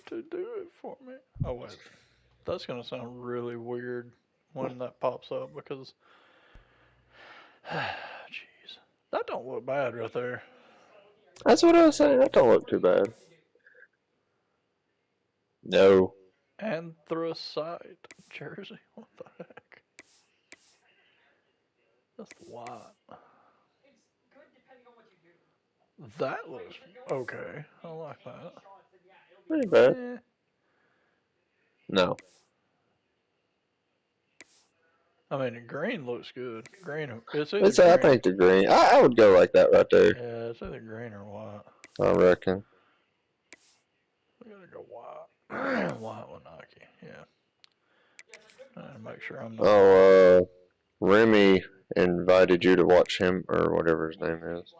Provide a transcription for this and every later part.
to do it for me. Oh wait, that's gonna sound really weird when that pops up because, jeez, that don't look bad right there. That's what I was saying. That don't look too bad. No. Anthracite jersey. What the heck? That's white. That looks okay. I like that. Pretty bad. Eh. No. I mean, the green looks good. Green. It's either It's, I green. think the green. I would go like that right there. Yeah, it's either green or white. I reckon. We gotta go white. White with Nike. Yeah. Make sure I'm not. Oh, Remy invited you to watch him or whatever his name is.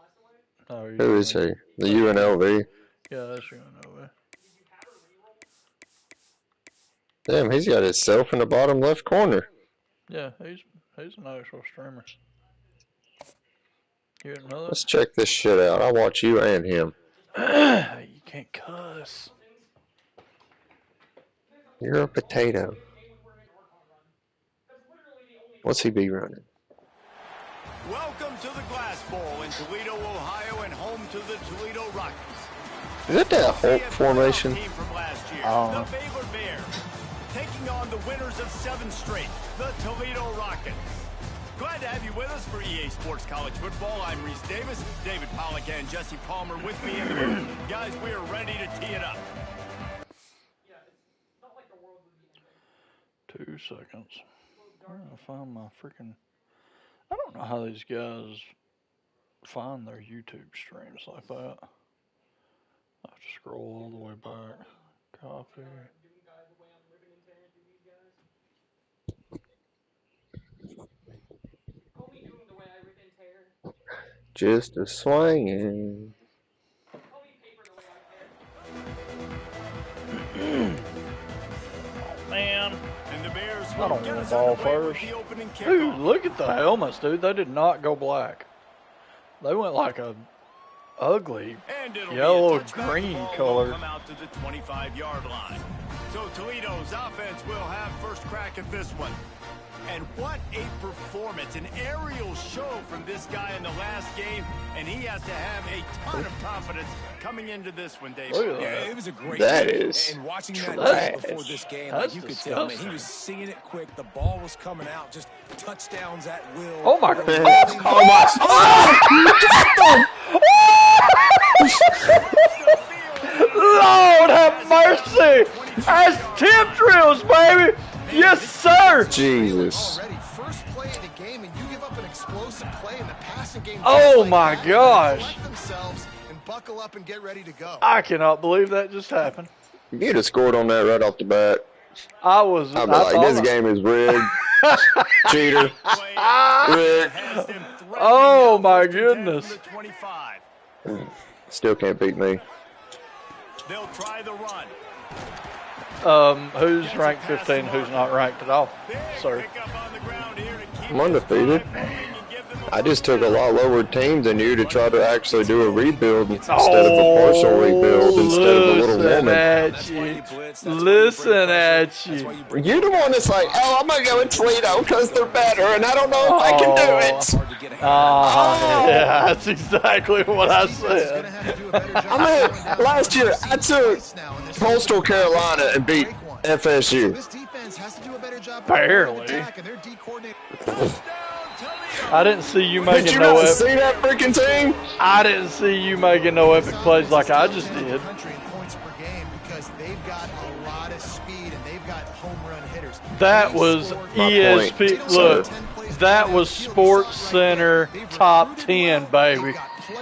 Oh, Who is he? The UNLV. Yeah, that's UNLV. Damn, he's got himself in the bottom left corner. Yeah, he's an actual streamer. You didn't know that? Let's check this shit out. I'll watch you and him. You can't cuss. You're a potato. What's he be running? Welcome to the Glass Bowl in Toledo, Ohio, and home to the Toledo Rockets. Is that Hulk formation? Team from last year, the Baylor Bears, taking on the winners of 7 straight, the Toledo Rockets. Glad to have you with us for EA Sports College Football. I'm Reese Davis, David Pollack, and Jesse Palmer with me in the room. Guys, we are ready to tee it up. 2 seconds. I'm gonna find my freaking. I don't know how these guys find their YouTube streams like that. I have to scroll all the way back. Copy. Just a swinging. Man. And the Bears I don't want the ball first. Dude, look at the helmets, dude. They did not go black. They went like a ugly yellow green color. Come out to the 25-yard line. So Toledo's offense will have first crack at this one. And what a performance, an aerial show from this guy in the last game, and he has to have a ton of confidence coming into this one, Dave. Yeah, it was a great That game. is and watching trash. that before this game, That's like you could disgusting. tell, man, he was seeing it quick. The ball was coming out, just touchdowns at will. Oh my god! Oh my! Lord have mercy! That's tip drills, baby! Yes, sir! Jesus. First play of the game, and you give up an explosive play in the passing game. Oh my gosh! Themselves and buckle up and get ready to go. I cannot believe that just happened. You'd have scored on that right off the bat. I was. I'd be like, this game is rigged. Cheater. Rigged. Oh my goodness. Still can't beat me. They'll try the run. Who's ranked 15? Who's not ranked at all? Sir. I'm undefeated. I just took a lot lower team than you to try to actually do a rebuild instead of a partial rebuild instead of a little woman. At you. Listen at you. You're the one that's like, oh, I'm going to go with Toledo because they're better and I don't know if I can do it. Yeah, that's exactly what I said. I mean, last year I took Coastal Carolina and beat FSU. Barely. I didn't see you making Did you no not epic. see that freaking team? I didn't see you making no epic plays like I just did. That was ESP. Look, that was Sports Center top 10, baby.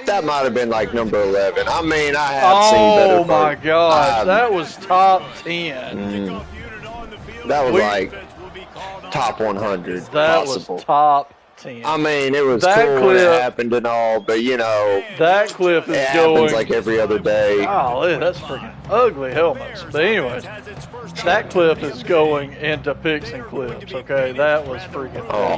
That might have been like number 11. I mean, I have seen better. Oh my gosh, that was top 10. That was like top 100. That possible. was top 10. I mean, it was that cool when it happened and all, but you know, that clip is it going happens like every other day. Oh, that's freaking ugly helmets. But anyways, that clip is going into picks and clips. Okay, that was freaking. Oh.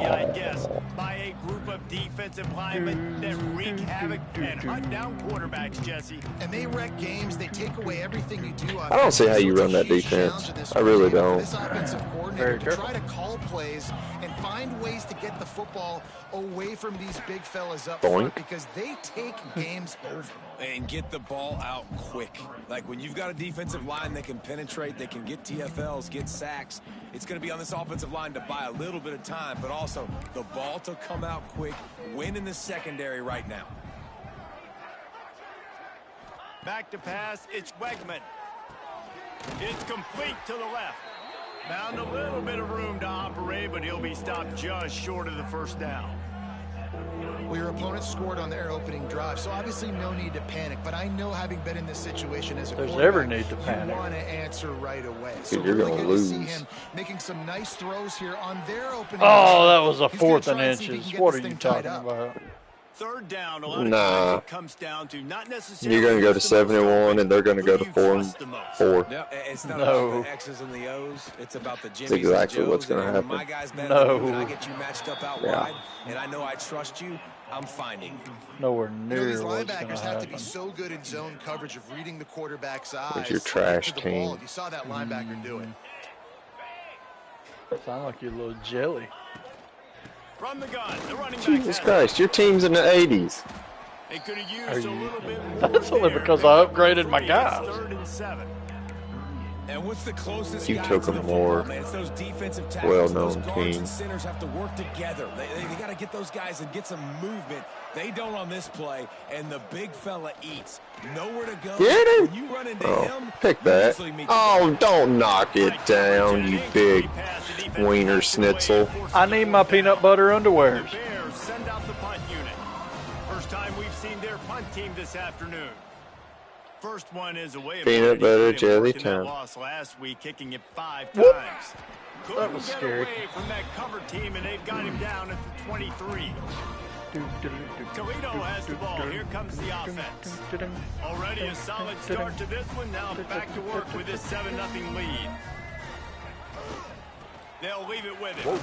defensive linemen that wreak havoc and hunt down quarterbacks, Jesse. And they wreck games. They take away everything you do. I don't see how you run that defense. I really don't. This offensive coordinator to try to call plays and find ways to get the football away from these big fellas up front because they take games over. And get the ball out quick. Like when you've got a defensive line that can penetrate, they can get TFLs, get sacks. It's going to be on this offensive line to buy a little bit of time, but also the ball to come out quick, win in the secondary right now. Back to pass, it's Wegman. It's complete to the left. Found a little bit of room to operate, but he'll be stopped just short of the first down. Well, your opponent scored on their opening drive, so obviously no need to panic. But I know, having been in this situation as a quarterback, ever need to panic. You want to answer right away. So you're really good to see him making some nice throws here on their opening Oh, drive. that was a 4th and inches. What are you talking about? Third down, a lot of times it comes down to not necessarily. You're going to go to 7 and they're going to go to 4-4. No, it's not about the X's and the O's. It's about the Jimmys That's exactly and Joes. what's going to happen. My guys better No. than you, and I get you matched up out wide, and I know I trust you. I'm finding you. Nowhere These near what's going linebackers to have to be happen. so good in zone coverage of reading the quarterback's eyes. It's your trash to the team. ball. You saw that linebacker do it. Sound like you little jelly. From the gun, the running back Jesus has Christ, your team's in the 80s. They could have used a little bit more. That's only there. because I upgraded my guys. Third and 7. And what's the closest You guy took to a the more football, man? It's those defensive tackles. well-known Those guards team. and centers have to work together. They got to get those guys and get some movement. They don't on this play, and the big fella eats. Nowhere to go. Get him! When you run into Oh, him, pick you that. usually meet Oh, don't knock it down, you big wiener schnitzel. I need my peanut butter underwears. The Bears send out the punt unit. First time we've seen their punt team this afternoon. First one is away. Peanut butter jelly time. Loss last week, kicking it 5 Whoop. times. That Couldn't was get scary. away from that cover team, and they've got him down at the 23. Toledo has the ball. Here comes the offense. Already a solid start to this one. Now back to work with this 7-0 lead. They'll leave it with him.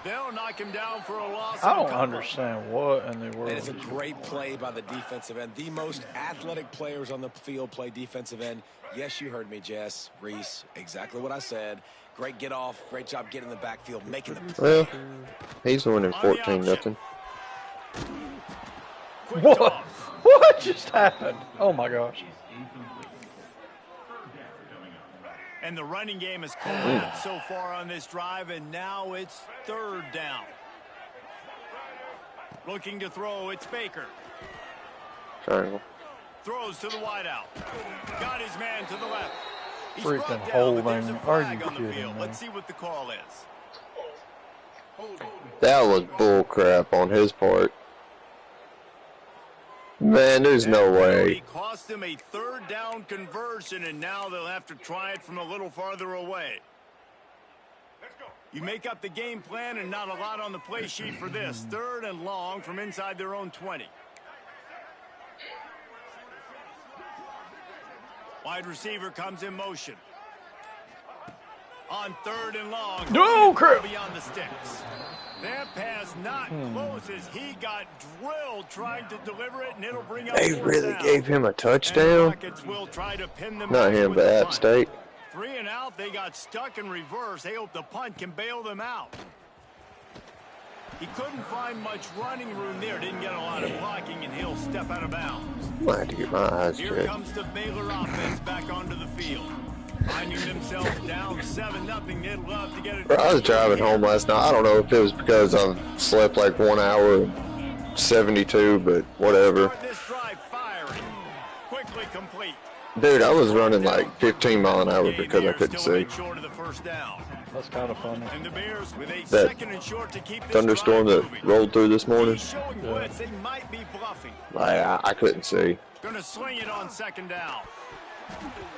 They'll knock him down for a loss. I don't understand what in the And world. it's a great play by the defensive end. The most athletic players on the field play defensive end. Yes, you heard me, Jess, Reese. Exactly what I said. Great get off. Great job getting in the backfield, making the play. Well, he's winning 14-0. What? What just happened? Oh my gosh. And the running game has collapsed so far on this drive, and now it's third down. Looking to throw, it's Baker. Triangle. Throws to the wideout. Got his man to the left. He's Freaking brought down, but there's a holding. Are flag you on the kidding field. me? Let's see what the call is. That was bull crap on his part. Man, there's no way. Cost them a third down conversion, and now they'll have to try it from a little farther away. You make up the game plan, and not a lot on the play sheet for this. Third and long from inside their own 20. Wide receiver comes in motion. On third and long. No, crap. Beyond the sticks. That pass not close as he got drilled trying to deliver it, and it'll bring up They fourth really down. gave him a And the touchdown? Rockets will try to pin them Not back him, with but the App punt. State. 3 and out, they got stuck in reverse. They hope the punt can bail them out. He couldn't find much running room there. Didn't get a lot of blocking, and he'll step out of bounds. I might have to get my eyes Here checked. comes the Baylor offense back onto the field. Finding themselves down 7-0, they'd love to get it. Bro, I was driving home last night. I don't know if it was because I slept like 1 hour and 72, but whatever. Start this drive firing. Quickly complete. Dude, I was running like 15 mile an hour because I couldn't see. Short of the first down. That's kind of funny. And the Bears with a That second and short to keep this thunderstorm drive that moving. rolled through this morning, He's showing blitz. They might be bluffing. I couldn't see. Gonna sling it on second down.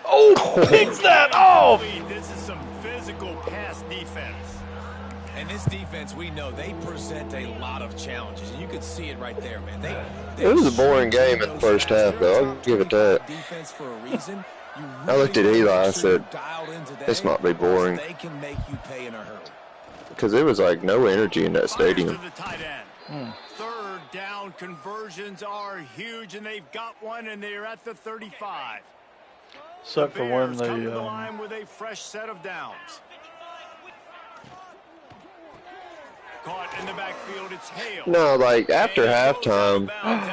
Oh, picks that off! This is some physical pass defense. And this defense, we know, they present a lot of challenges. And you could see it right there, man. It was a boring game in the first half, though. I'll give it that. Defense for a reason. I looked at Eli, I said, this might be boring. They can make you pay in a hurry. Because there was like no energy in that Fires stadium. to the tight end. Third down conversions are huge, and they've got one, and they're at the 35. Except for when come to the line with a fresh set of downs. Caught in the backfield, it's Hale. No, like after halftime,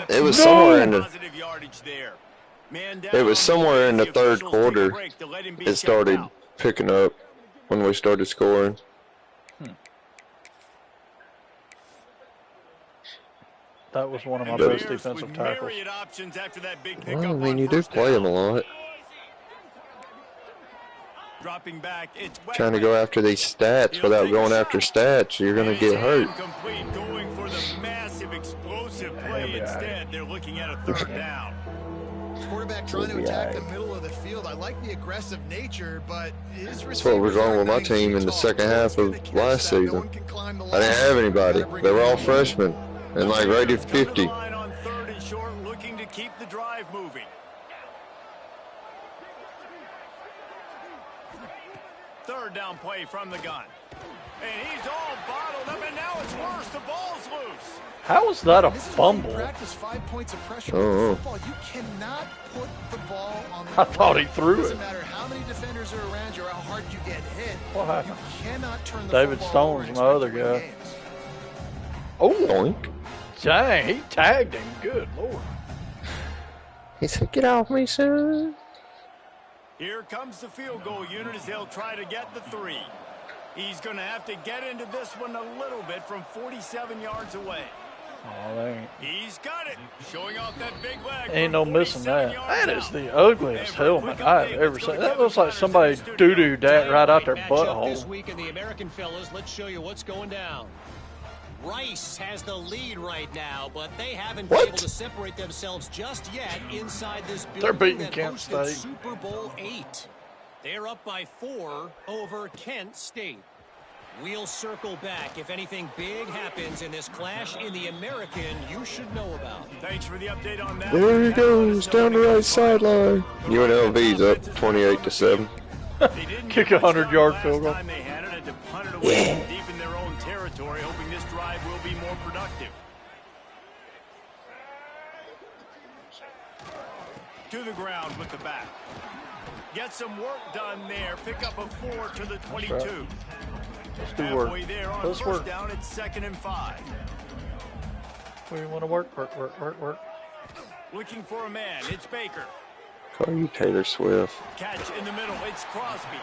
it was somewhere in the. It was somewhere in the third quarter. It started picking up when we started scoring. That was one of my best defensive tackles. Well, I mean, you do play them a lot. Dropping back, it's trying to go after these stats without going after stats, you're going to get hurt. Going for the massive explosive play instead. They're looking at a third down. Quarterback trying to attack the middle of the field. I like the aggressive nature, but that's what was wrong with my team in the second half of last season. I didn't have anybody. They were all freshmen and like rated 50. On third and short, looking to keep the drive moving. Third down play from the gun. And he's all bottled up, and now it's worse. The ball's loose. How is that a fumble? Practice 5 points of pressure on football. You cannot put the ball on the I thought he threw it. Doesn't matter how many defenders are around you or how hard you get hit. What happened? You cannot turn the David football Stone's my other guy. Oh, Doink. Dang, he tagged him. Good Lord. He said, "Get off me, son." Here comes the field goal unit as they'll try to get the 3. He's going to have to get into this one a little bit from 47 yards away. Oh, they ain't. He's got it. Showing off that big leg. Ain't no missing that. That is the ugliest helmet I've ever seen. That looks like somebody doo-dooed that right out their butthole. This week in the American fellas, let's show you what's going down. Rice has the lead right now, but they haven't been able to separate themselves just yet inside this building. They're beating that Kent hosted State. Super Bowl 8. They're up by 4 over Kent State. We'll circle back if anything big happens in this clash in the American you should know about. Thanks for the update on that. There he goes, down the right sideline. UNLV's up 28-7. Kick a 100-yard field goal. They had it to punt it away deep in their own territory, hoping this drive will be more productive. To the ground with the back. Get some work done there. Pick up a 4 to the 22. Let's do work. There on Let's first work. down, it's 2nd and 5. We want to work. Looking for a man. It's Baker. Call you Taylor Swift. Catch in the middle. It's Crosby.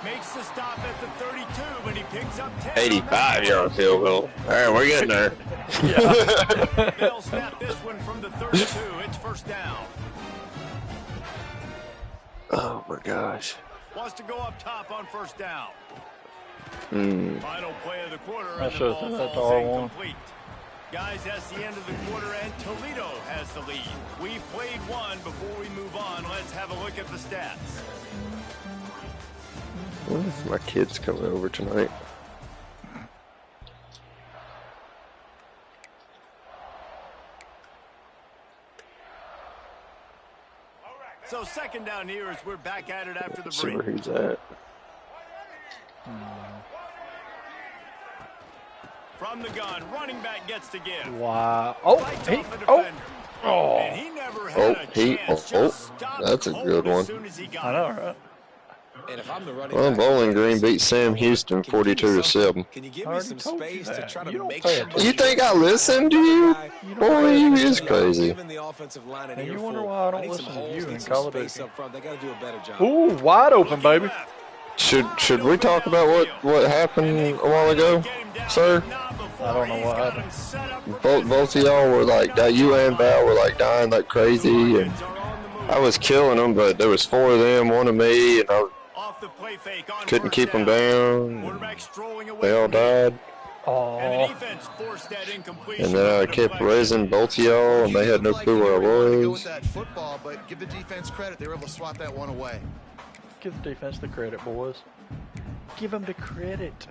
Makes the stop at the 32, but he picks up 10. 85-yard field goal. All right, we're getting there. They'll snap this one from the 32. It's first down. Oh, my gosh. Wants to go up top on first down. Final play of the quarter, and the ball falls incomplete. Guys, that's the end of the quarter, and Toledo has the lead. We've played one. Before we move on, let's have a look at the stats. When is my kids coming over tonight? So second down here as we're back at it after the See break. where he's at. From the gun, running back gets to give. Wow. Oh, he, oh. And he never had a chance. Just stopped that's a cold good as one. soon as he got I know, it. right? And if I'm the running Well, back, Bowling Green beat Sam Houston 42-7. Can you give I me already some told you space to that. try You to don't make pay sure? attention. You think I listened to you? Boy, you is crazy. Giving the offensive line an And you earful. wonder why I don't need some listen to holes, you need in some Call of space Duty. up front. They got to do a better job. Ooh, wide open, baby. Should we talk about what happened a while ago, sir? I don't know what happened. Both of y'all were like, you and Val were like dying like crazy, and I was killing them, but there was 4 of them, 1 of me, and I couldn't keep them down. They all died. Oh, And then I kept raising both of y'all, and they had no clue where I was. That football, but give the defense credit. They were able to swat that one away. give the defense the credit, boys. Give them the credit.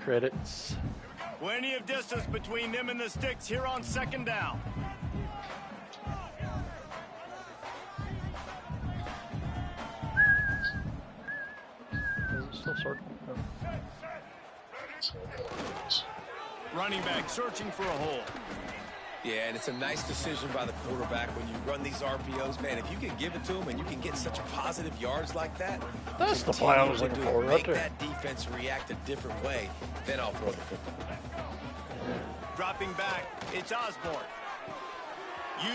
Credits. Plenty of distance between them and the sticks here on second down. Is it still circle? No. Running back searching for a hole. Yeah, and it's a nice decision by the quarterback when you run these RPOs. Man, if you can give it to him and you can get such positive yards like that, that's the play I was looking for right there. Make that defense react a different way, then I'll throw the football. Dropping back, it's Osborne.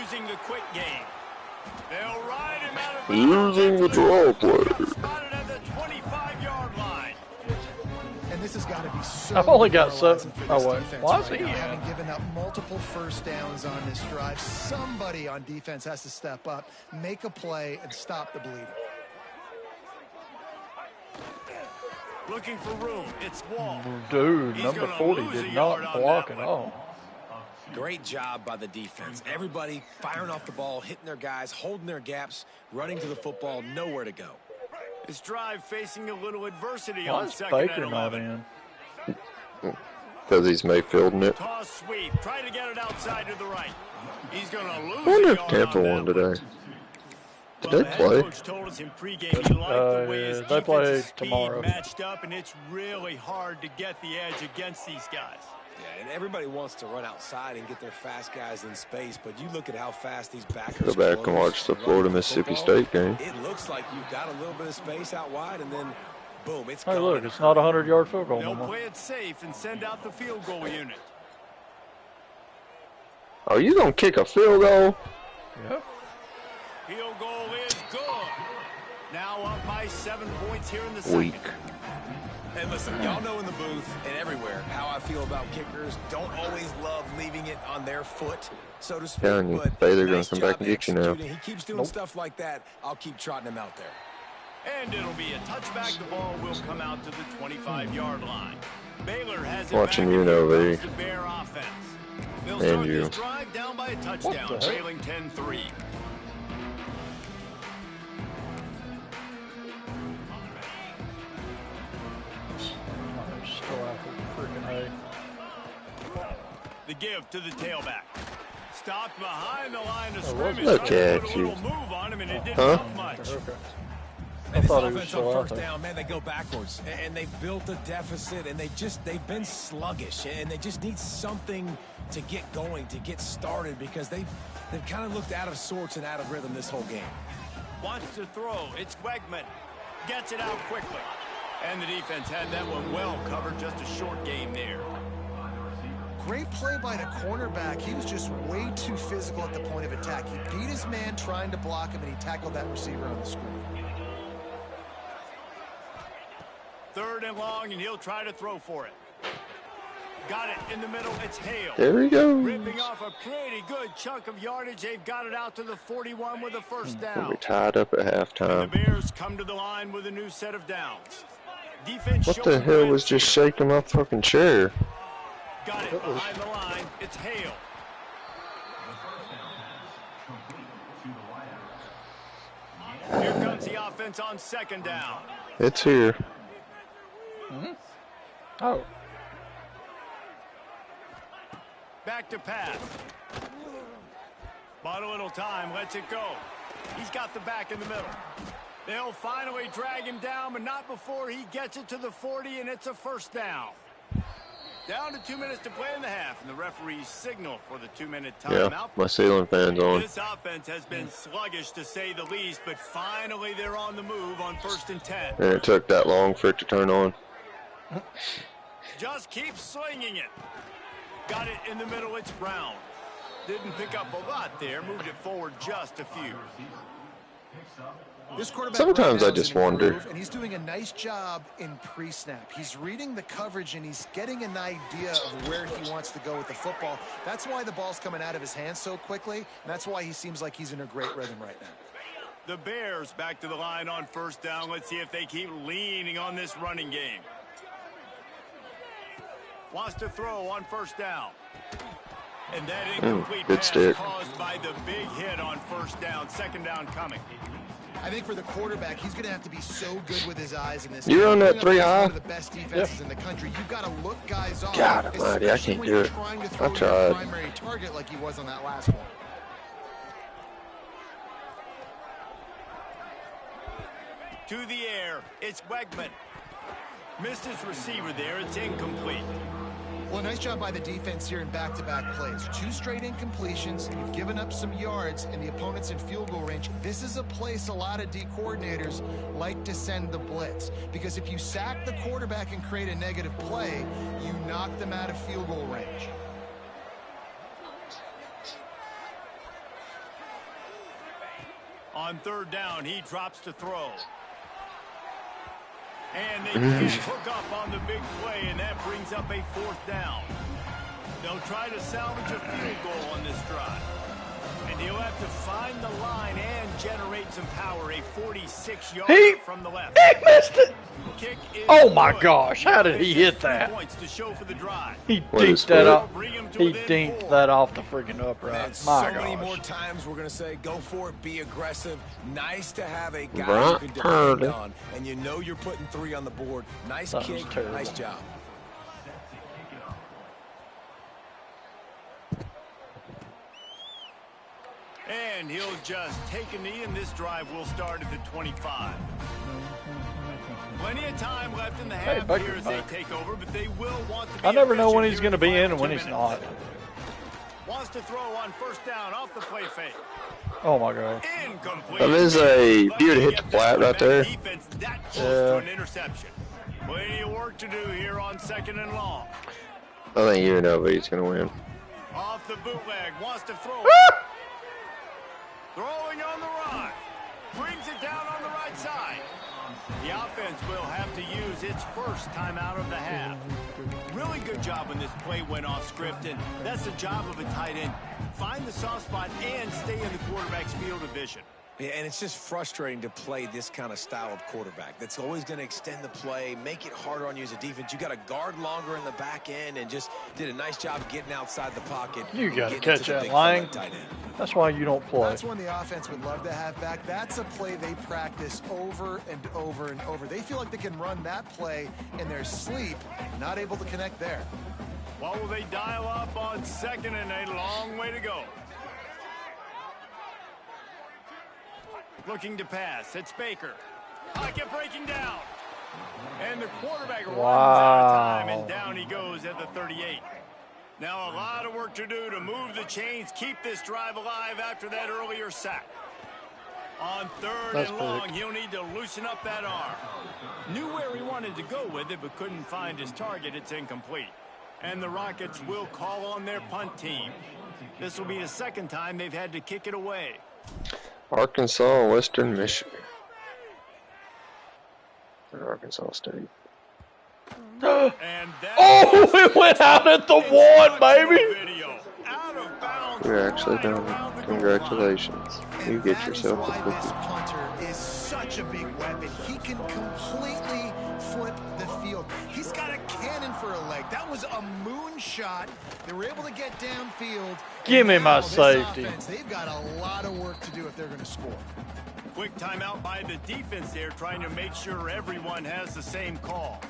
Using the quick game. They'll ride him out of bounds. Using the draw play. Spotted at the 25-yard line. And this has got to be so I've only got 7. Oh, wait. Why is he? Having given up multiple first downs on this drive, somebody on defense has to step up, make a play, and stop the bleeding. Looking for room. It's Wall. Dude, number 40 did not block at all. Great job by the defense. Everybody firing off the ball, hitting their guys, holding their gaps, running to the football, nowhere to go. This drive facing a little adversity Why on is second Baker and not 11. in? Because he's Mayfielding it. Toss sweep. Try to get it outside to the right. He's going to lose. I wonder if Tampa won today. Did they play? Coach told us in pregame he liked the way his they play defensive speed tomorrow. matched up, and it's really hard to get the edge against these guys. Yeah, and everybody wants to run outside and get their fast guys in space, but you look at how fast these backers Go back and watch the Florida-Mississippi State game. It looks like you've got a little bit of space out wide, and then, boom, it's Hey, gone. look, it's not a 100-yard field goal They'll no more. play it safe and send out the field goal unit. Oh, you gonna kick a field goal? Yeah. Field goal is good. Now up by 7 points here in the second. Weak. And listen, y'all know in the booth and everywhere how I feel about kickers. Don't always love leaving it on their foot, so to speak. Telling you, But Baylor nice gonna come back job and get you now. executing. He keeps doing stuff like that. I'll keep trotting him out there. And it'll be a touchback. The ball will come out to the 25-yard line. Baylor has it Watching back you in the know, against baby. the Bear offense. They'll And start you. this drive down by a touchdown, What the heck? trailing 10-3. The give to the tailback. Stopped behind the line of scrimmage. Look Tried to at put a you. little move on him, and it didn't Huh? help much. Okay. And this thought he was offense still on out first there. down, man, they go backwards. And they've built a deficit, and they've been sluggish. And they just need something to get going, to get started, because they've kind of looked out of sorts and out of rhythm this whole game. Wants to throw. It's Wegman. Gets it out quickly. And the defense had that one well covered. Just a short game there. Great play by the cornerback. He was just way too physical at the point of attack. He beat his man trying to block him, and he tackled that receiver on the screen. Third and long, and he'll try to throw for it. Got it in the middle. It's Hale. There he goes. Ripping off a pretty good chunk of yardage. They've got it out to the 41 with a first down. We're tied up at And the halftime. Bears come to the line with a new set of downs. Defense What the showing hell grit was just here. shaking my fucking chair? Got it behind the line. It's Hale. Here comes the offense on second down. It's here. Oh. Back to pass. Bought a little time. Lets it go. He's got the back in the middle. They'll finally drag him down, but not before he gets it to the 40, and it's a first down. Down to 2 minutes to play in the half, and the referees signal for the 2-minute timeout. Yeah, my ceiling fan's on. This offense has been sluggish, to say the least, but finally they're on the move on 1st and 10. And it took that long for it to turn on. Just keep slinging it. Got it in the middle. It's Brown. Didn't pick up a lot there. Moved it forward just a few. This quarterback Sometimes right now I just is in a wonder. groove, and he's doing a nice job in pre-snap. He's reading the coverage, and he's getting an idea of where he wants to go with the football. That's why the ball's coming out of his hands so quickly, and that's why he seems like he's in a great rhythm right now. The Bears back to the line on first down. Let's see if they keep leaning on this running game. Wants to throw on first down. And that incomplete good pass stick. caused by the big hit on first down. Second down coming. I think for the quarterback, he's going to have to be so good with his eyes in this. You're on that Going up 3 against high? One of the best defenses in the country. You've got to look guys off. God almighty, I especially can't when do you're it. trying to I throw your tried. primary target like he was on that last one. To the air. It's Wegman. Missed his receiver there. It's incomplete. Well, nice job by the defense here in back-to-back plays. 2 straight incompletions. You've given up some yards, and the opponent's in field goal range. This is a place a lot of D coordinators like to send the blitz, because if you sack the quarterback and create a negative play, you knock them out of field goal range. On 3rd down, he drops to throw. And they can't hook up on the big play, and that brings up a 4th down. They'll try to salvage a field goal on this drive. And he'll have to find the line and generate some power. A 46-yarder from the left. He missed it. Kick is Oh my good. gosh! How did he hit 3 that? points to show for the drive. He What is dinked that good? off. Bring him to He within dinked 4. that off the freaking upright. Man, My so gosh. many more times we're going to say, go for it, be aggressive. Nice to have a guy Right, you can depend Purdy. on, and you know you're putting 3 on the board. Nice That was kick, terrible. nice job. And he'll just take a knee, and this drive will start at the 25. Plenty of time left in the half Baker's here as they back. take over, but they will want to be I never know when efficient he's here going to be the in and final when 2 he's minutes. not. Wants to throw on 1st down off the play fake. Oh my gosh. Incomplete. That is a, you would hit the flat right there. Defense that close to an interception. Plenty of work to do here on 2nd and long. I think you know he's going to win. Off the bootleg, wants to throw. Throwing on the run. Brings it down on the right side. The offense will have to use its first timeout of the half. Really good job when this play went off script, and that's the job of a tight end. Find the soft spot and stay in the quarterback's field of vision. Yeah, and it's just frustrating to play this kind of style of quarterback. That's always going to extend the play, make it harder on you as a defense. You got to guard longer in the back end, and just did a nice job getting outside the pocket. You got to getting catch into the that big line. fella tight end. That's why you don't play. That's one the offense would love to have back. That's a play they practice over and over and over. They feel like they can run that play in their sleep, not able to connect there. What will they dial up on 2nd and a long way to go? Looking to pass. It's Baker. Pocket breaking down. And the quarterback runs out of time, and down he goes at the 38. Now a lot of work to do to move the chains, keep this drive alive after that earlier sack. On 3rd That's and long, big. he'll need to loosen up that arm. Knew where he wanted to go with it, but couldn't find his target. It's incomplete. And the Rockets will call on their punt team. This will be the 2nd time they've had to kick it away. Arkansas and Western Michigan. Or Arkansas State. And that Oh, it went out at the 1, baby. video. Out of bounds. You're actually right done. around the goal Congratulations. And You get that is yourself a why this cookie. punter is such a big weapon. He can completely flip the field. He's got a cannon for a leg. That was a moonshot. They were able to get downfield. Give me And my now this safety. offense, they've got a lot of work to do if they're going to score. Quick timeout by the defense there, trying to make sure everyone has the same call.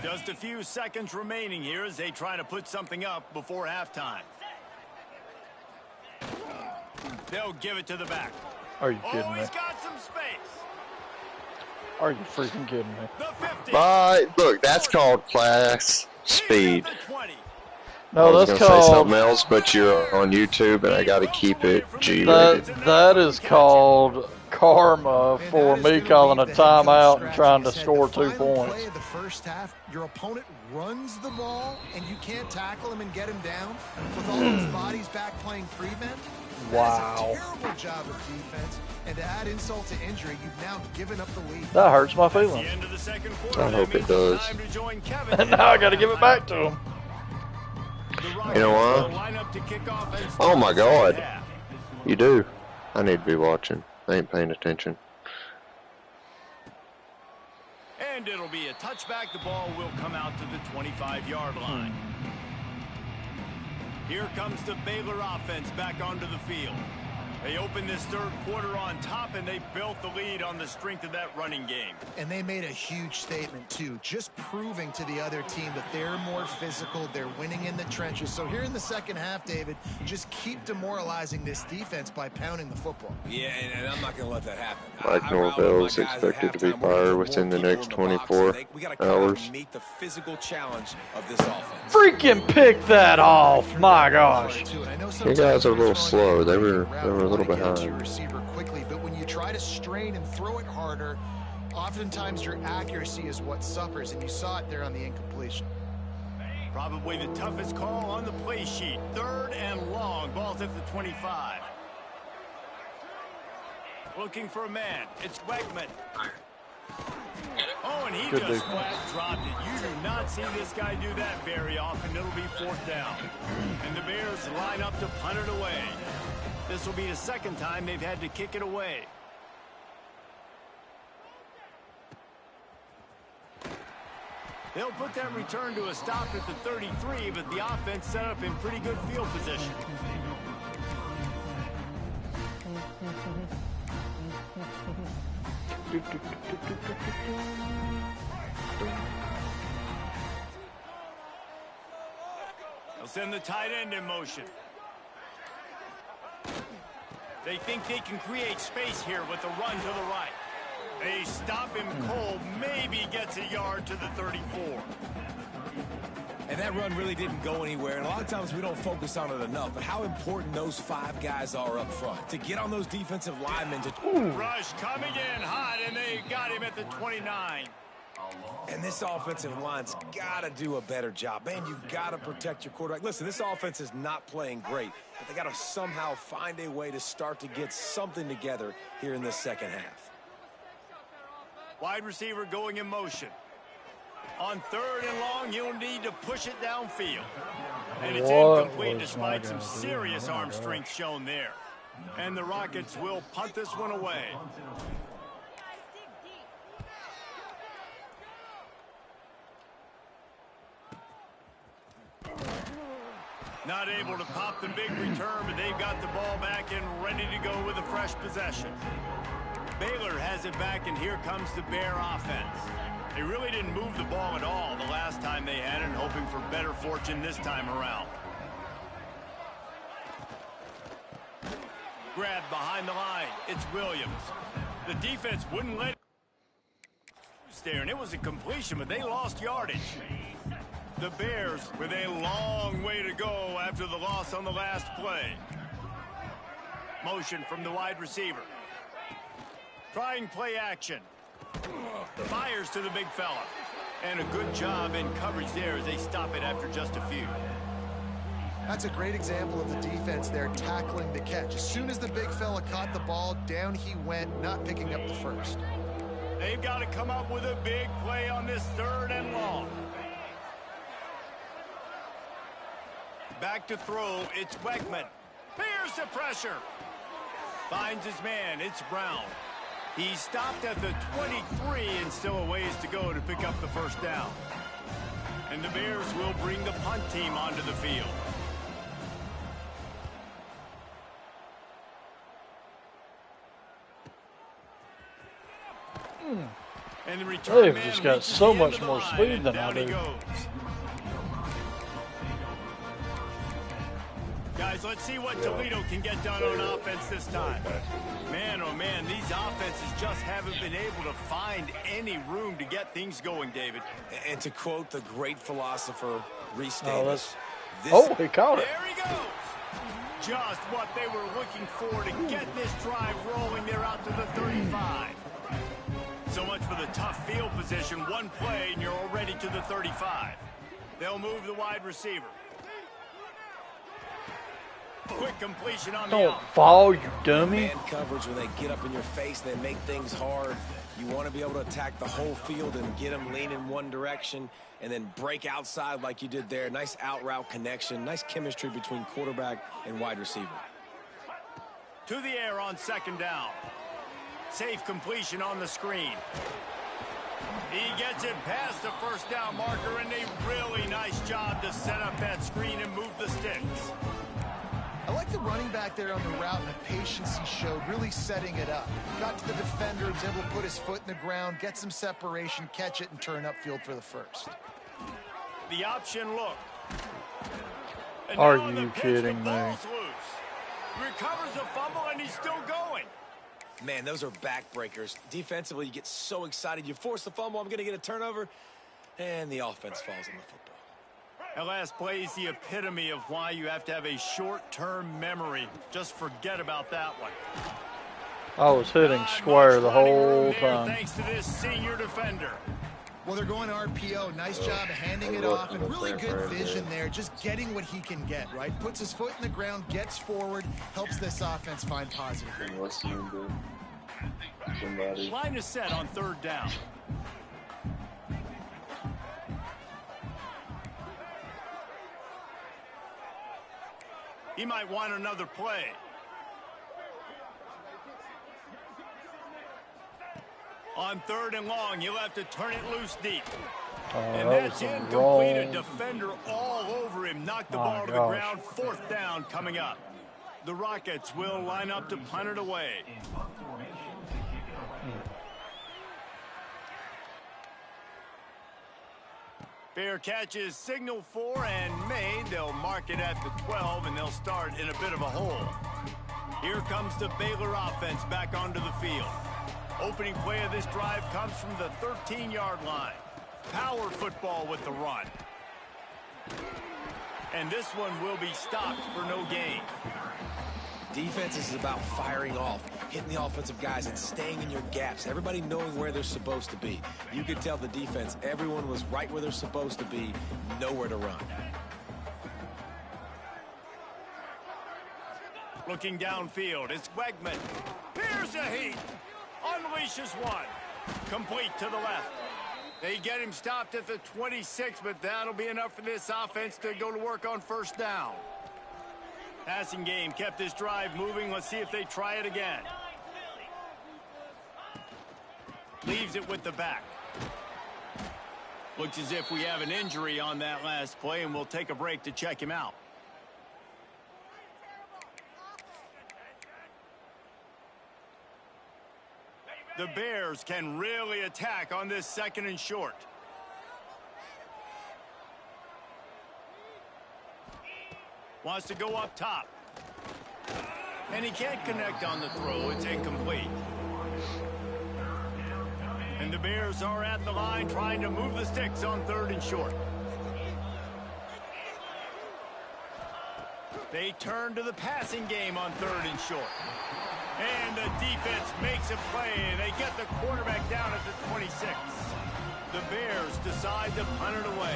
Just a few seconds remaining here as they try to put something up before halftime. They'll give it to the back. Are you kidding Oh, me? he's got some space. Are you freaking kidding me? The 50. Bye. Look, that's called class speed. He's at the 20. I No, was that's going to say something called. else, but you're on YouTube, and I got to keep it G-rated. That is called karma for me calling a timeout and trying to score 2 points. Play of the first half, your opponent runs the ball, and you can't tackle him and get him down with all those bodies back playing prevent. Wow. That is a terrible job of defense, and to add insult to injury, you've now given up the lead. That hurts my The feelings. end of the second quarter. I hope That it means it's does. time to join Kevin. And now I got to give it back to him. The Rockets You know what? will line up to kick off and Oh, my start the second God. half. You do. I need to be watching. I ain't paying attention. And it'll be a touchback. The ball will come out to the 25-yard line. Here comes the Baylor offense back onto the field. They opened this third quarter on top, and they built the lead on the strength of that running game. And they made a huge statement, too, just proving to the other team that they're more physical, they're winning in the trenches. So here in the second half, David, just keep demoralizing this defense by pounding the football. Yeah, and I'm not going to let that happen. Mike Norvell is expected to be fired within the next 24 hours. Meet the physical challenge of this offense. Freaking pick that off! My gosh. You guys are a little slow. They were a little behind. Receiver quickly, but when you try to strain and throw it harder, oftentimes your accuracy is what suffers, and you saw it there on the incompletion. Probably the toughest call on the play sheet. 3rd and long. Ball's at the 25. Looking for a man. It's Wegman. Oh, and he just flat dropped it. You do not see this guy do that very often. It'll be 4th down. And the Bears line up to punt it away. This will be the second time they've had to kick it away. They'll put that return to a stop at the 33, but the offense set up in pretty good field position. They'll send the tight end in motion. They think they can create space here with a run to the right. They stop him cold, maybe gets a yard to the 34. And that run really didn't go anywhere. And a lot of times we don't focus on it enough, but how important those 5 guys are up front to get on those defensive linemen. Rush coming in hot, and they got him at the 29. And this offensive line's got to do a better job. Man, you've got to protect your quarterback. Listen, this offense is not playing great, but they got to somehow find a way to start to get something together here in this second half. Wide receiver going in motion. On 3rd and long, you'll need to push it downfield. And it's incomplete despite some serious arm strength shown there. And the Rockets will punt this one away. Not able to pop the big return, but they've got the ball back and ready to go with a fresh possession. Baylor has it back, and here comes the Bear offense. They really didn't move the ball at all the last time they had it, hoping for better fortune this time around. Grabbed behind the line. It's Williams. The defense wouldn't let it there, and it was a completion, but they lost yardage. The Bears with a long way to go after the loss on the last play. Motion from the wide receiver. Trying play action. Fires to the big fella. And a good job in coverage there as they stop it after just a few. That's a great example of the defense there tackling the catch. As soon as the big fella caught the ball, down he went, not picking up the first. They've got to come up with a big play on this 3rd and long. Back to throw, it's Wegman. Bears the pressure. Finds his man, it's Brown. He stopped at the 23 and still a ways to go to pick up the first down. And the Bears will bring the punt team onto the field. And the return They've man just got reaches so the much end of the more line, speed and than I down he do. goes. Guys, let's see what Toledo can get done on offense this time. Man, oh man, these offenses just haven't been able to find any room to get things going, David. And to quote the great philosopher, Reese Oh, Davis. he caught it. There he goes. Just what they were looking for to get this drive rolling. They're out to the 35. So much for the tough field position. One play, and you're already to the 35. They'll move the wide receiver. Quick completion on the Don't out. fall, you dummy. Man coverage, when they get up in your face, they make things hard. You want to be able to attack the whole field and get them lean in one direction and then break outside like you did there. Nice out route connection. Nice chemistry between quarterback and wide receiver. To the air on 2nd down. Safe completion on the screen. He gets it past the first down marker, and a really nice job to set up that screen and move the sticks. I like the running back there on the route and the patience he showed, really setting it up. Got to the defender, was able to put his foot in the ground, get some separation, catch it, and turn upfield for the first. The option look. And Are now on the you pitch, kidding the me? ball's loose. Recovers the fumble, and he's still going. Man, those are backbreakers. Defensively, you get so excited. You force the fumble, I'm going to get a turnover, and the offense falls on the football. That last play is the epitome of why you have to have a short-term memory. Just forget about that one. I was hitting square the whole time. Thanks to this senior defender. Well, they're going to RPO. Nice job handing it off, and really good vision there, just getting what he can get, right? Puts his foot in the ground, gets forward, helps this offense find positive. Line is set on 3rd down. He might want another play. On 3rd and long, you'll have to turn it loose deep. And that's incomplete. A defender all over him. Knocked the ball to the ground. 4th down coming up. The Rockets will line up to punt it away. Fair catch is signaled for and made. They'll mark it at the 12, and they'll start in a bit of a hole. Here comes the Baylor offense back onto the field. Opening play of this drive comes from the 13-yard line. Power football with the run. And this one will be stopped for no gain. Defense is about firing off, hitting the offensive guys, and staying in your gaps. Everybody knowing where they're supposed to be. You could tell the defense, everyone was right where they're supposed to be, nowhere to run. Looking downfield, it's Wegman. Here's a heat. Unleashes one. Complete to the left. They get him stopped at the 26, but that'll be enough for this offense to go to work on 1st down. Passing game kept this drive moving. Let's see if they try it again. Leaves it with the back. Looks as if we have an injury on that last play, and we'll take a break to check him out. The Bears can really attack on this 2nd and short. Wants to go up top. And he can't connect on the throw. It's incomplete. And the Bears are at the line trying to move the sticks on 3rd and short. They turn to the passing game on 3rd and short. And the defense makes a play, and they get the quarterback down at the 26. The Bears decide to punt it away.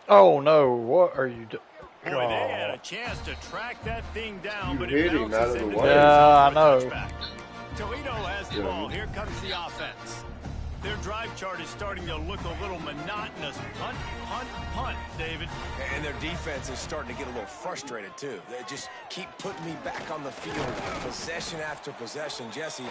Oh no, what are you doing? Boy, they had a chance to track that thing down, but hit it him out of the bounces way. Yeah, I know. Toledo has the ball. Here comes the offense. Their drive chart is starting to look a little monotonous. Punt, punt, punt, David. And their defense is starting to get a little frustrated, too. They just keep putting me back on the field, possession after possession. Jesse,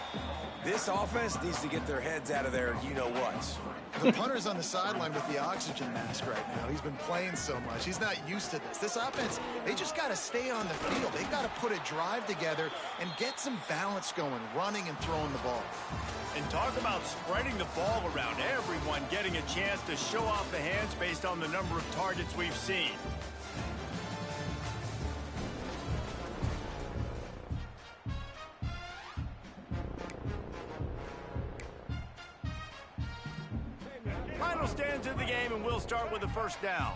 this offense needs to get their heads out of their you-know-whats. The punter's on the sideline with the oxygen mask right now. He's been playing so much. He's not used to this. This offense, they just got to stay on the field. They've got to put a drive together and get some balance going, running and throwing the ball. And talk about spreading the ball around. Everyone getting a chance to show off the hands based on the number of targets we've seen. Final stands in the game, and we'll start with the 1st down.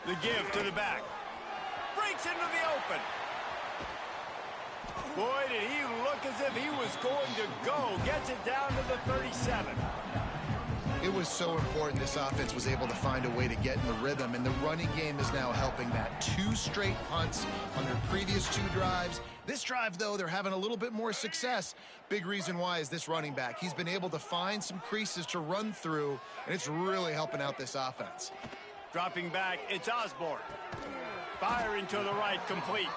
The give to the back. Breaks into the open. Boy, did he look as if he was going to go. Gets it down to the 37. It was so important this offense was able to find a way to get in the rhythm, and the running game is now helping that. 2 straight punts on their previous 2 drives. This drive, though, they're having a little bit more success. Big reason why is this running back. He's been able to find some creases to run through, and it's really helping out this offense. Dropping back, it's Osborne. Firing to the right, complete.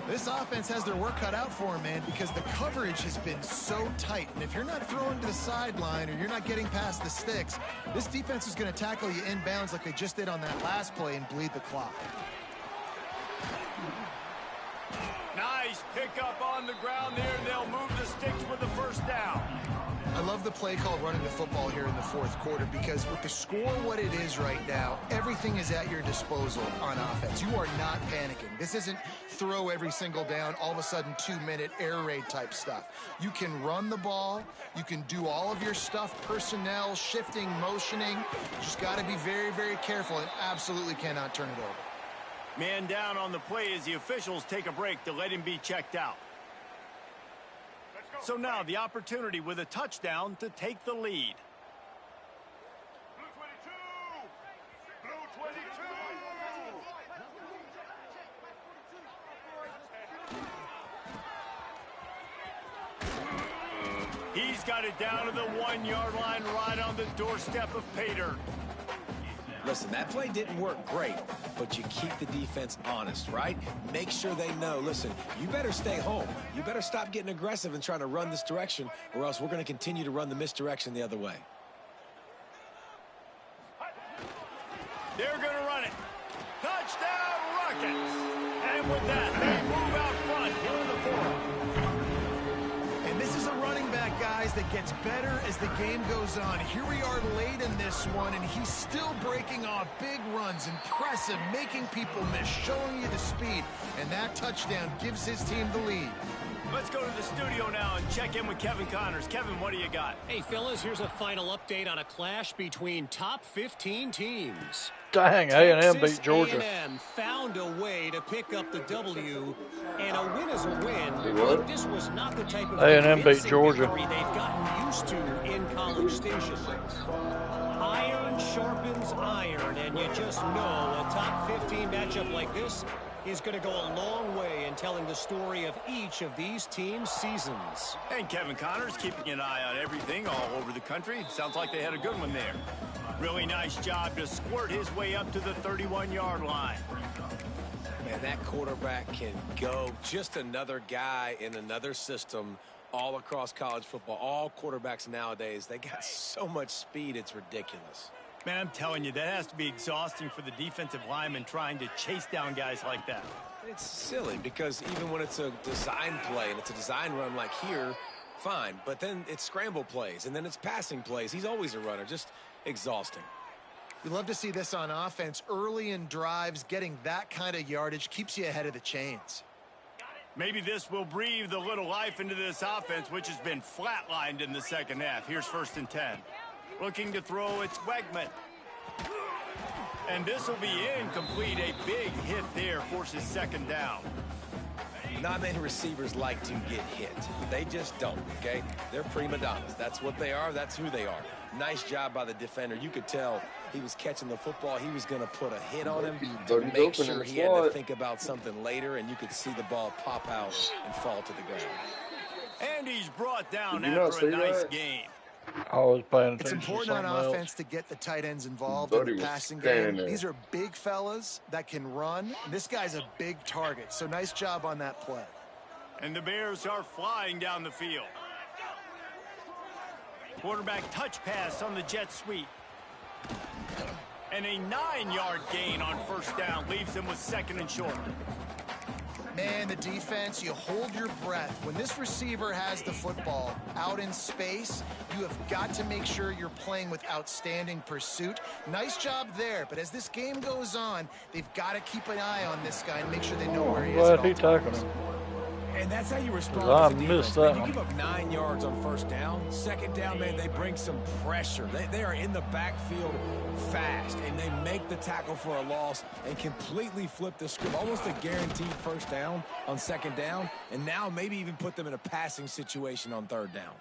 This offense has their work cut out for them, man, because the coverage has been so tight. And if you're not throwing to the sideline or you're not getting past the sticks, this defense is going to tackle you inbounds like they just did on that last play and bleed the clock. Nice pickup on the ground there. They'll move the sticks with the first down. I love the play call running the football here in the fourth quarter because with the score what it is right now, everything is at your disposal on offense. You are not panicking. This isn't throw every single down, all of a sudden 2-minute air raid type stuff. You can run the ball. You can do all of your stuff, personnel, shifting, motioning. You just got to be very, very careful and absolutely cannot turn it over. Man down on the play as the officials take a break to let him be checked out. So now the opportunity with a touchdown to take the lead. Blue 22. He's got it down to the 1-yard line right on the doorstep of Pater. Listen, that play didn't work great, but you keep the defense honest, right? Make sure they know, listen, you better stay home. You better stop getting aggressive and trying to run this direction, or else we're going to continue to run the misdirection the other way. They're going to run it. Touchdown, Rockets. And with that, they move out front here in the fourth. And this is a running back, guys, that gets better as the game goes on. Here we are late in this one, and he's still breaking off big runs. Impressive, making people miss, showing you the speed. And that touchdown gives his team the lead. Let's go to the studio now and check in with Kevin Connors. Kevin, what do you got? Hey, fellas, here's a final update on a clash between top 15 teams. Dang, A&M Texas beat Georgia. A&M found a way to pick up the W, and a win is a win. What? But this was not the type of A&M beat convincing Georgia. victory they've gotten used to in College Station. Iron sharpens iron, and you just know a top 15 matchup like this is going to go a long way in telling the story of each of these teams' seasons. And Kevin Connors keeping an eye on everything all over the country. Sounds like they had a good one there. Really nice job to squirt his way up to the 31-yard line. Man, that quarterback can go. Just another guy in another system all across college football. All quarterbacks nowadays, they got so much speed, it's ridiculous. Man, I'm telling you, that has to be exhausting for the defensive lineman trying to chase down guys like that. It's silly because even when it's a design play and it's a design run like here, fine. But then it's scramble plays and then it's passing plays. He's always a runner. Just exhausting. We love to see this on offense. Early in drives, getting that kind of yardage keeps you ahead of the chains. Maybe this will breathe a little life into this offense, which has been flatlined in the second half. Here's 1st and 10. Looking to throw, it's Wegman. And this will be incomplete. A big hit there forces 2nd down. Not many receivers like to get hit. They just don't, okay? They're prima donnas. That's what they are. That's who they are. Nice job by the defender. You could tell he was catching the football. He was going to put a hit on him to make sure he had to think about something later, and you could see the ball pop out and fall to the ground. And he's brought down after a nice game. I was paying attention It's important to on something offense else. to get the tight ends involved in the passing game. These are big fellas that can run. This guy's a big target, so nice job on that play. And the Bears are flying down the field. Quarterback touch pass on the jet sweep. And a 9-yard gain on 1st down leaves him with 2nd and short. Man, the defense, you hold your breath. When this receiver has the football out in space, you have got to make sure you're playing with outstanding pursuit. Nice job there, but as this game goes on, they've got to keep an eye on this guy and make sure they know where he is. Glad he tackled him. And that's how you respond I as a missed defense. that Man, one. you give up 9 yards on 1st down. 2nd down, man, they bring some pressure. They are in the backfield fast, and they make the tackle for a loss and completely flip the script. Almost a guaranteed 1st down on 2nd down, and now maybe even put them in a passing situation on 3rd down.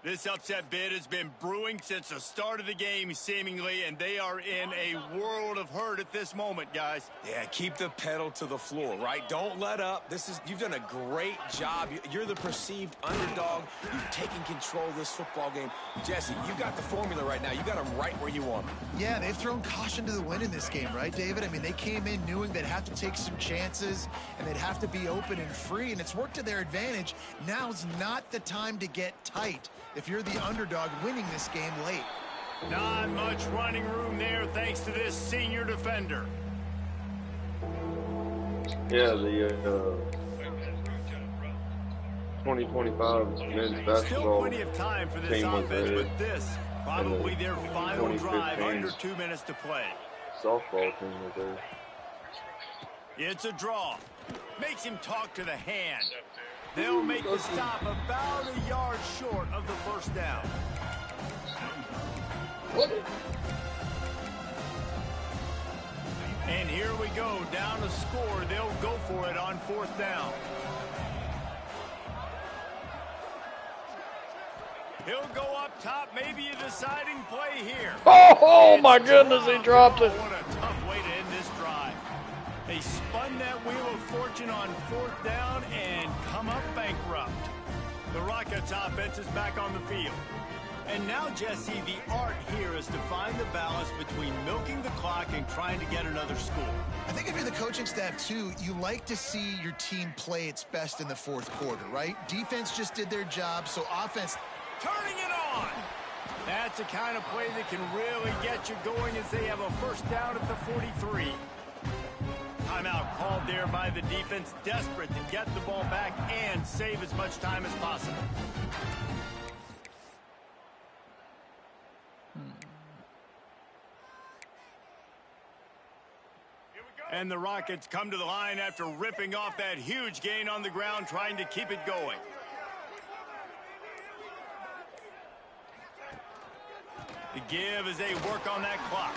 This upset bid has been brewing since the start of the game, seemingly, and they are in a world of hurt at this moment, guys. Yeah, keep the pedal to the floor, right? Don't let up. You've done a great job. You're the perceived underdog. You've taken control of this football game. Jesse, you got the formula right now. You got them right where you want them. Yeah, they've thrown caution to the wind in this game, right, David? I mean, they came in knowing they'd have to take some chances and they'd have to be open and free, and it's worked to their advantage. Now's not the time to get tight if you're the underdog winning this game late. Not much running room there thanks to this senior defender. Yeah, the 2025 men's basketball Still plenty of time for this team was offense, there. but this probably their final drive, under 2 minutes to play. Softball team was there. It's a draw. Makes him talk to the hand. They'll make the stop about a yard short of the first down. And here we go, down a score. They'll go for it on fourth down. He'll go up top, maybe a deciding play here. Oh my goodness, he dropped it. What a tough way to end this drive. They spun that wheel of fortune on fourth down and come up bankrupt. The Rockets offense is back on the field. And now, Jesse, the art here is to find the balance between milking the clock and trying to get another score. I think if you're the coaching staff, too, you like to see your team play its best in the fourth quarter, right? Defense just did their job, so offense... Turning it on. That's the kind of play that can really get you going as they have a first down at the 43. Timeout called there by the defense, desperate to get the ball back and save as much time as possible. And the Rockets come to the line after ripping off that huge gain on the ground, trying to keep it going. The give as they work on that clock.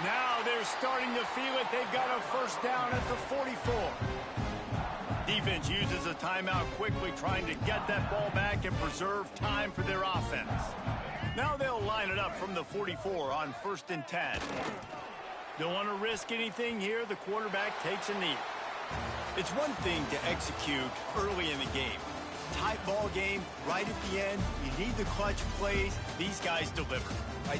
Now they're starting to feel it. They've got a first down at the 44. Defense uses a timeout quickly, trying to get that ball back and preserve time for their offense. Now they'll line it up from the 44 on 1st and 10. Don't want to risk anything here. The quarterback takes a knee. It's one thing to execute early in the game. Tight ball game, right at the end. You need the clutch plays. These guys deliver.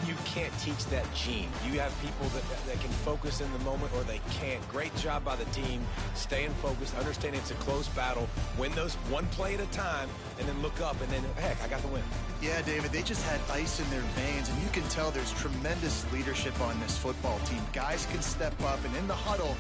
You can't teach that gene. You have people that can focus in the moment or they can't. Great job by the team, staying focused, understanding it's a close battle, win those one play at a time, and then look up, and then, heck, I got the win. Yeah, David, they just had ice in their veins, and you can tell there's tremendous leadership on this football team. Guys can step up, and in the huddle,